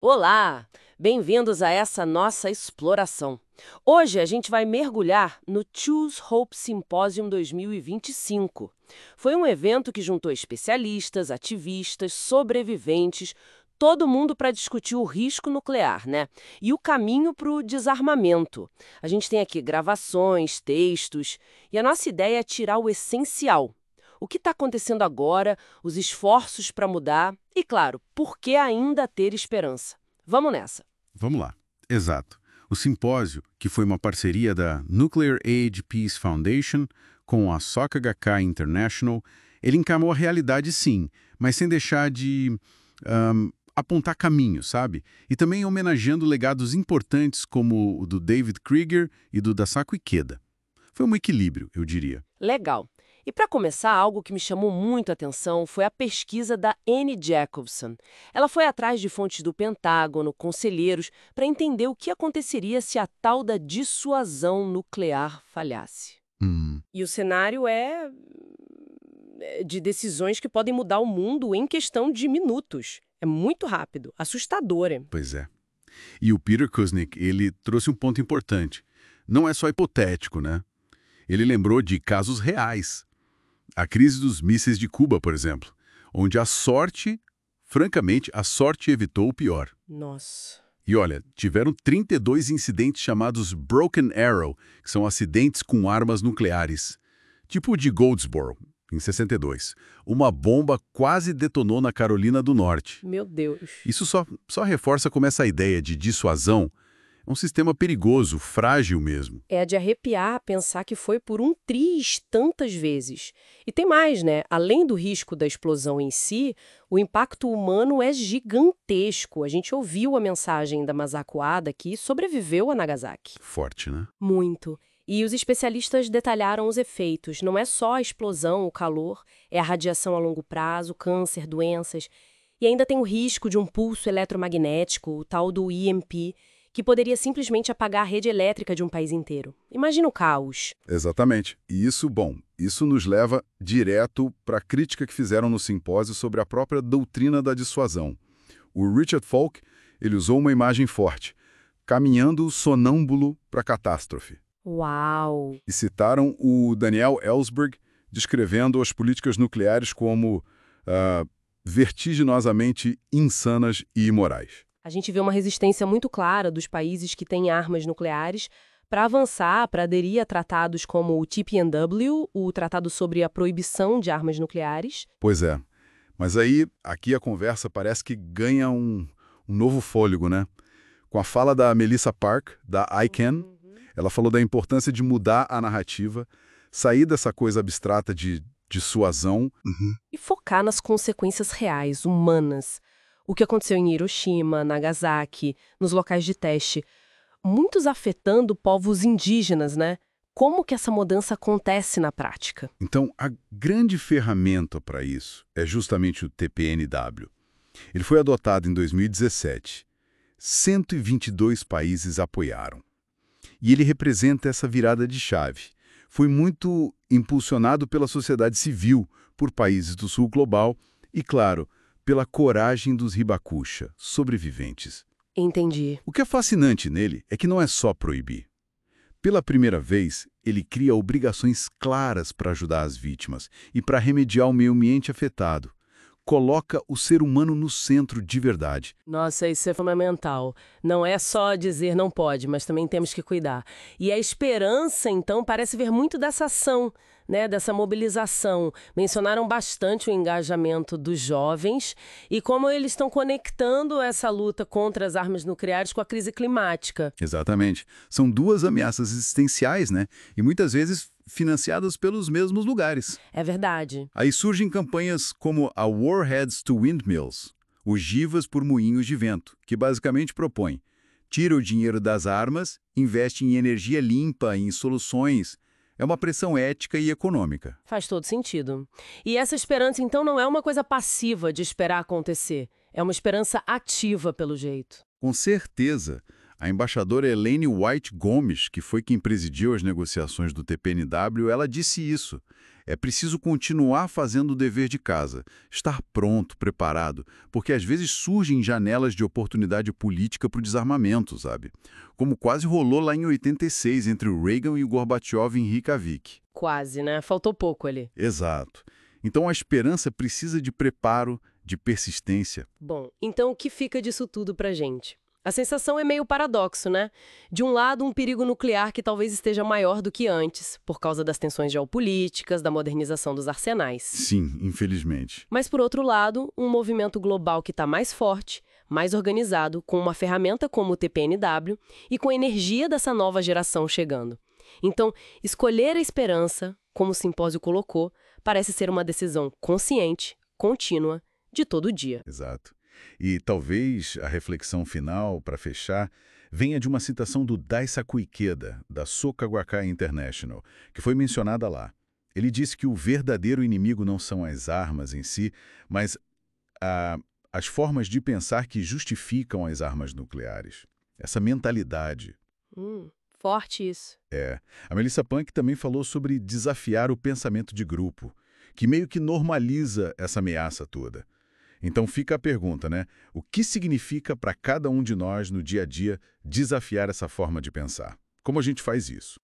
Olá! Bem-vindos a essa nossa exploração. Hoje a gente vai mergulhar no Choose Hope Symposium 2025. Foi um evento que juntou especialistas, ativistas, sobreviventes, todo mundo para discutir o risco nuclear, né? E o caminho para o desarmamento. A gente tem aqui gravações, textos, e a nossa ideia é tirar o essencial. O que está acontecendo agora, os esforços para mudar e, claro, por que ainda ter esperança? Vamos nessa. Vamos lá. Exato. O simpósio, que foi uma parceria da Nuclear Age Peace Foundation com a SOC-HK International, ele encarou a realidade sim, mas sem deixar de apontar caminho, sabe? E também homenageando legados importantes como o do David Krieger e do Dasaku Ikeda. Foi um equilíbrio, eu diria. Legal. E para começar, algo que me chamou muito a atenção foi a pesquisa da Annie Jacobson. Ela foi atrás de fontes do Pentágono, conselheiros, para entender o que aconteceria se a tal da dissuasão nuclear falhasse. E o cenário é de decisões que podem mudar o mundo em questão de minutos. É muito rápido, assustador. Hein? Pois é. E o Peter Kuznick, ele trouxe um ponto importante. Não é só hipotético, né? Ele lembrou de casos reais. A crise dos mísseis de Cuba, por exemplo, onde francamente, a sorte evitou o pior. Nossa. E olha, tiveram 32 incidentes chamados Broken Arrow, que são acidentes com armas nucleares. Tipo o de Goldsboro, em 62. Uma bomba quase detonou na Carolina do Norte. Meu Deus. Isso só reforça como essa ideia de dissuasão é um sistema perigoso, frágil mesmo. É de arrepiar pensar que foi por um triz tantas vezes. E tem mais, né? Além do risco da explosão em si, o impacto humano é gigantesco. A gente ouviu a mensagem da Masako Ada que sobreviveu a Nagasaki. Forte, né? Muito. E os especialistas detalharam os efeitos. Não é só a explosão, o calor, é a radiação a longo prazo, câncer, doenças. E ainda tem o risco de um pulso eletromagnético, o tal do EMP, que poderia simplesmente apagar a rede elétrica de um país inteiro. Imagina o caos. Exatamente. E isso nos leva direto para a crítica que fizeram no simpósio sobre a própria doutrina da dissuasão. O Richard Falk, ele usou uma imagem forte, caminhando sonâmbulo para a catástrofe. Uau! E citaram o Daniel Ellsberg, descrevendo as políticas nucleares como vertiginosamente insanas e imorais. A gente vê uma resistência muito clara dos países que têm armas nucleares para avançar, para aderir a tratados como o TPNW, o Tratado sobre a Proibição de Armas Nucleares. Pois é. Mas aí, aqui a conversa parece que ganha um novo fôlego, né? Com a fala da Melissa Park, da ICANN, ela falou da importância de mudar a narrativa, sair dessa coisa abstrata de dissuasão. E focar nas consequências reais, humanas. O que aconteceu em Hiroshima, Nagasaki, nos locais de teste, muitos afetando povos indígenas, né? Como que essa mudança acontece na prática? Então, a grande ferramenta para isso é justamente o TPNW. Ele foi adotado em 2017. 122 países apoiaram. E ele representa essa virada de chave. Foi muito impulsionado pela sociedade civil, por países do sul global e, claro, pela coragem dos Hibakusha, sobreviventes. Entendi. O que é fascinante nele é que não é só proibir. Pela primeira vez, ele cria obrigações claras para ajudar as vítimas e para remediar o meio ambiente afetado. Coloca o ser humano no centro de verdade. Nossa, isso é fundamental. Não é só dizer não pode, mas também temos que cuidar. E a esperança, então, parece ver muito dessa ação, né, dessa mobilização. Mencionaram bastante o engajamento dos jovens e como eles estão conectando essa luta contra as armas nucleares com a crise climática. Exatamente. São duas ameaças existenciais, né? E muitas vezes financiadas pelos mesmos lugares. É verdade. Aí surgem campanhas como a Warheads to Windmills, ogivas por moinhos de vento, que basicamente propõe: tira o dinheiro das armas, investe em energia limpa, em soluções. É uma pressão ética e econômica. Faz todo sentido. E essa esperança, então, não é uma coisa passiva de esperar acontecer. É uma esperança ativa, pelo jeito. Com certeza, a embaixadora Elaine White Gomes, que foi quem presidiu as negociações do TPNW, ela disse isso. É preciso continuar fazendo o dever de casa, estar pronto, preparado, porque às vezes surgem janelas de oportunidade política para o desarmamento, sabe? Como quase rolou lá em 86 entre o Reagan e o Gorbachev em Reykjavik. Quase, né? Faltou pouco ali. Exato. Então a esperança precisa de preparo, de persistência. Bom, então o que fica disso tudo pra gente? A sensação é meio paradoxo, né? De um lado, um perigo nuclear que talvez esteja maior do que antes, por causa das tensões geopolíticas, da modernização dos arsenais. Sim, infelizmente. Mas, por outro lado, um movimento global que está mais forte, mais organizado, com uma ferramenta como o TPNW e com a energia dessa nova geração chegando. Então, escolher a esperança, como o simpósio colocou, parece ser uma decisão consciente, contínua, de todo dia. Exato. E talvez a reflexão final, para fechar, venha de uma citação do Daisaku Ikeda, da Soka Gakkai International, que foi mencionada lá. Ele disse que o verdadeiro inimigo não são as armas em si, mas as formas de pensar que justificam as armas nucleares. Essa mentalidade. Forte isso. A Melissa Punk também falou sobre desafiar o pensamento de grupo, que meio que normaliza essa ameaça toda. Então fica a pergunta, né? O que significa para cada um de nós no dia a dia desafiar essa forma de pensar? Como a gente faz isso?